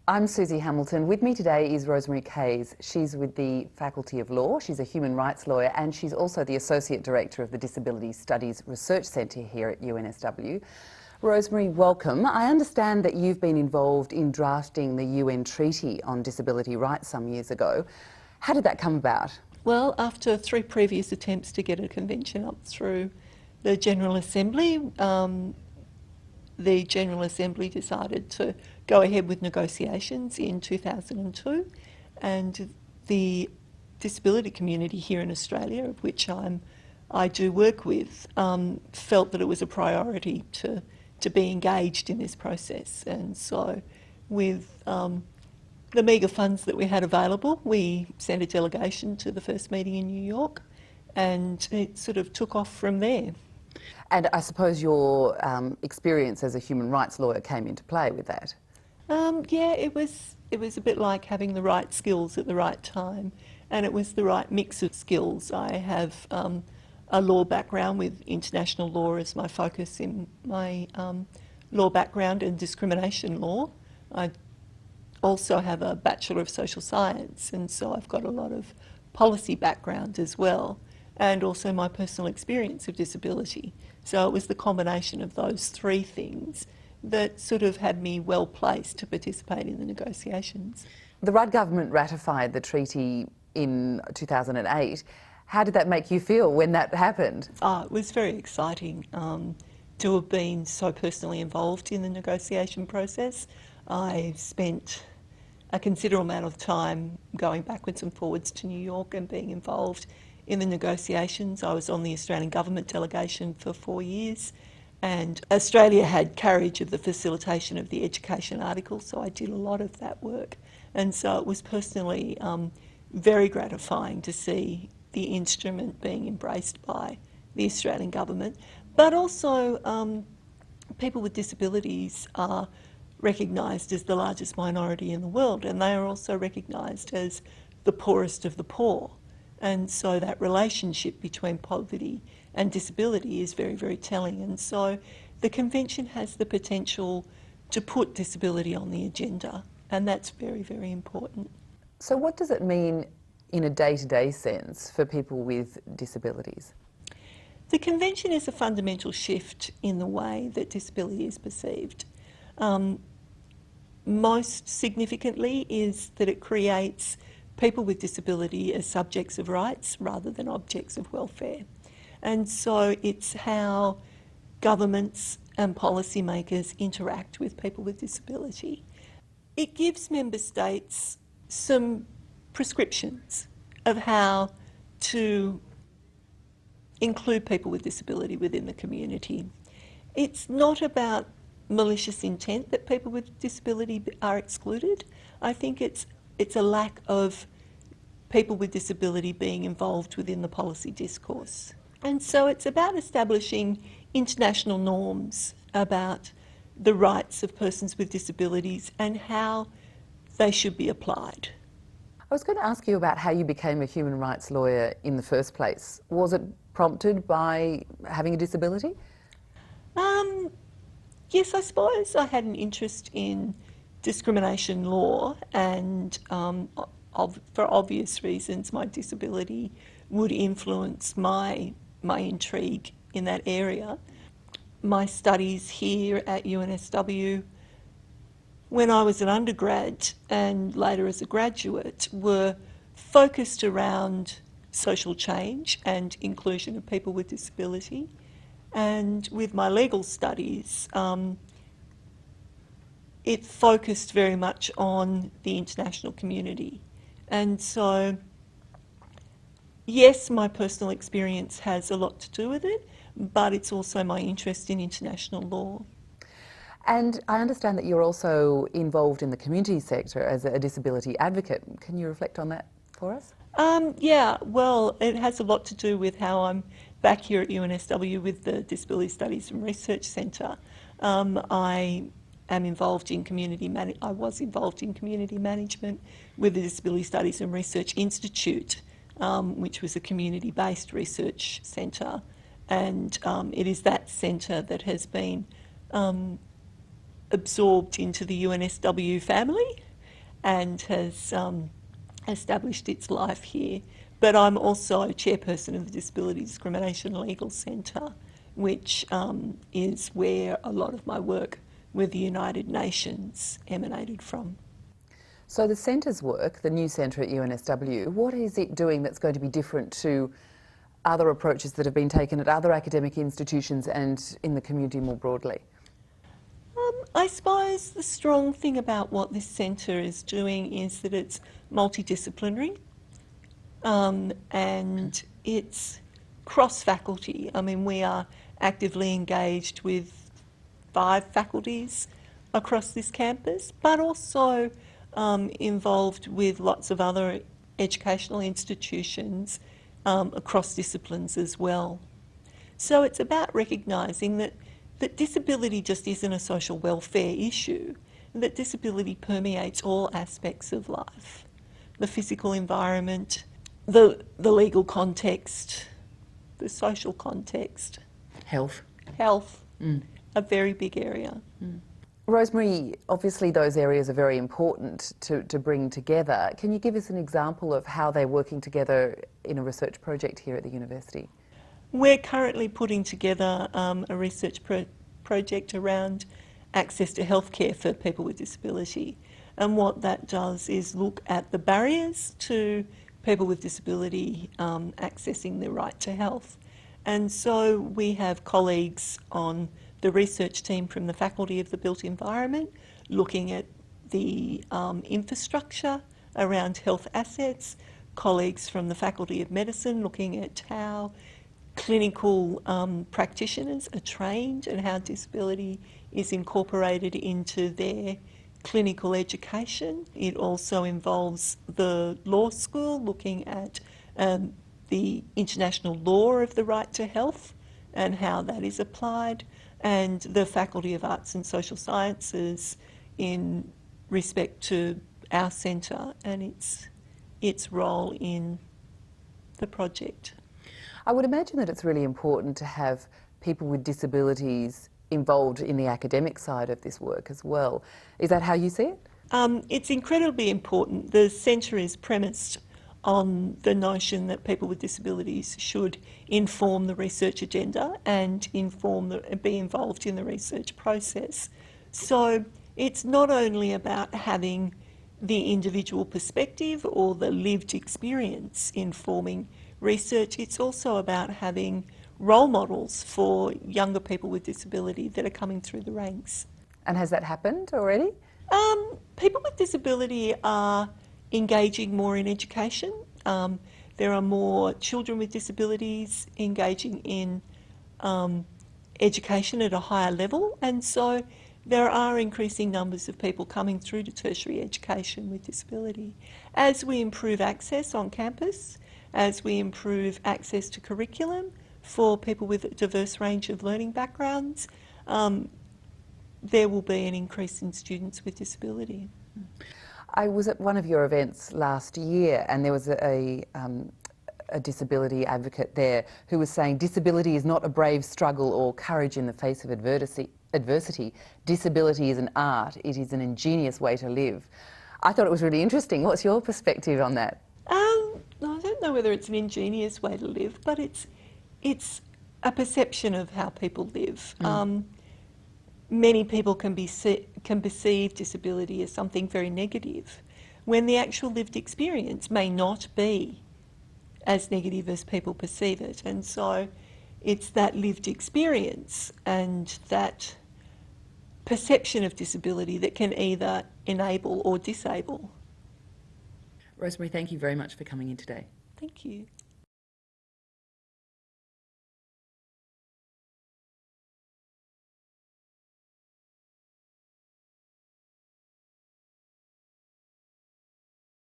I'm Susie Hamilton. With me today is Rosemary Kayess. She's with the Faculty of Law. She's a human rights lawyer and she's also the Associate Director of the Disability Studies Research Centre here at UNSW. Rosemary, welcome. I understand that you've been involved in drafting the UN Treaty on Disability Rights some years ago. How did that come about? Well, after 3 previous attempts to get a convention up through the General Assembly, decided to go ahead with negotiations in 2002, and the disability community here in Australia, of which I do work with, felt that it was a priority to be engaged in this process. And so with the meagre funds that we had available, we sent a delegation to the first meeting in New York, and it sort of took off from there. And I suppose your experience as a human rights lawyer came into play with that. Yeah, it was a bit like having the right skills at the right time, and it was the right mix of skills. I have a law background with international law as my focus in my law background and discrimination law. I also have a Bachelor of Social Science, and so I've got a lot of policy background as well, and also my personal experience of disability. So it was the combination of those 3 things that sort of had me well placed to participate in the negotiations. The Rudd government ratified the treaty in 2008. How did that make you feel when that happened? It was very exciting to have been so personally involved in the negotiation process. I spent a considerable amount of time going backwards and forwards to New York and being involved in the negotiations. I was on the Australian government delegation for 4 years, and Australia had carriage of the facilitation of the education article, so I did a lot of that work. And so it was personally very gratifying to see the instrument being embraced by the Australian government. But also people with disabilities are recognised as the largest minority in the world, and they are also recognised as the poorest of the poor. And so that relationship between poverty and disability is very, very telling. And so the convention has the potential to put disability on the agenda, and that's very, very important. So what does it mean in a day-to-day sense for people with disabilities? The convention is a fundamental shift in the way that disability is perceived. Most significantly is that it creates people with disability as subjects of rights rather than objects of welfare. And so it's how governments and policymakers interact with people with disability. It gives member states some prescriptions of how to include people with disability within the community. It's not about malicious intent that people with disability are excluded. I think it's a lack of people with disability being involved within the policy discourse. And so it's about establishing international norms about the rights of persons with disabilities and how they should be applied. I was going to ask you about how you became a human rights lawyer in the first place. Was it prompted by having a disability? Yes, I suppose I had an interest in discrimination law, and for obvious reasons my disability would influence my intrigue in that area. My studies here at UNSW, when I was an undergrad and later as a graduate, were focused around social change and inclusion of people with disability. And with my legal studies, it focused very much on the international community. And so, yes, my personal experience has a lot to do with it, but it's also my interest in international law. And I understand that you're also involved in the community sector as a disability advocate. Can you reflect on that for us? Yeah, well, it has a lot to do with how I'm back here at UNSW with the Disability Studies and Research Centre. I am involved in I was involved in community management with the Disability Studies and Research Institute, which was a community-based research centre, and it is that centre that has been absorbed into the UNSW family. and has established its life here. But I'm also chairperson of the Disability Discrimination Legal Centre, which is where a lot of my work with the United Nations emanated from. So the centre's work, the new centre at UNSW, what is it doing that's going to be different to other approaches that have been taken at other academic institutions and in the community more broadly? I suppose the strong thing about what this centre is doing is that it's multidisciplinary and it's cross-faculty. I mean, we are actively engaged with 5 faculties across this campus, but also involved with lots of other educational institutions across disciplines as well. So it's about recognising that disability just isn't a social welfare issue, that disability permeates all aspects of life, the physical environment, the legal context, the social context. Health. Health, a very big area. Rosemary, obviously those areas are very important to bring together. Can you give us an example of how they're working together in a research project here at the university? We're currently putting together a research project around access to healthcare for people with disability. And what that does is look at the barriers to people with disability accessing their right to health. And so we have colleagues on the research team from the Faculty of the Built Environment looking at the infrastructure around health assets, colleagues from the Faculty of Medicine looking at how clinical practitioners are trained and how disability is incorporated into their clinical education. It also involves the law school looking at the international law of the right to health and how that is applied, and the Faculty of Arts and Social Sciences in respect to our centre and its role in the project. I would imagine that it's really important to have people with disabilities involved in the academic side of this work as well. Is that how you see it? It's incredibly important. The centre is premised on the notion that people with disabilities should inform the research agenda and be involved in the research process. So it's not only about having the individual perspective or the lived experience informing research, it's also about having role models for younger people with disability that are coming through the ranks. And has that happened already? People with disability are engaging more in education. There are more children with disabilities engaging in education at a higher level, and so there are increasing numbers of people coming through to tertiary education with disability. As we improve access on campus, as we improve access to curriculum for people with a diverse range of learning backgrounds, there will be an increase in students with disability. I was at one of your events last year and there was a disability advocate there who was saying disability is not a brave struggle or courage in the face of adversity. Disability is an art. It is an ingenious way to live. I thought it was really interesting. What's your perspective on that? I don't know whether it's an ingenious way to live, but it's a perception of how people live. Many people can perceive disability as something very negative, when the actual lived experience may not be as negative as people perceive it. And so it's that lived experience and that perception of disability that can either enable or disable. Rosemary, thank you very much for coming in today. Thank you.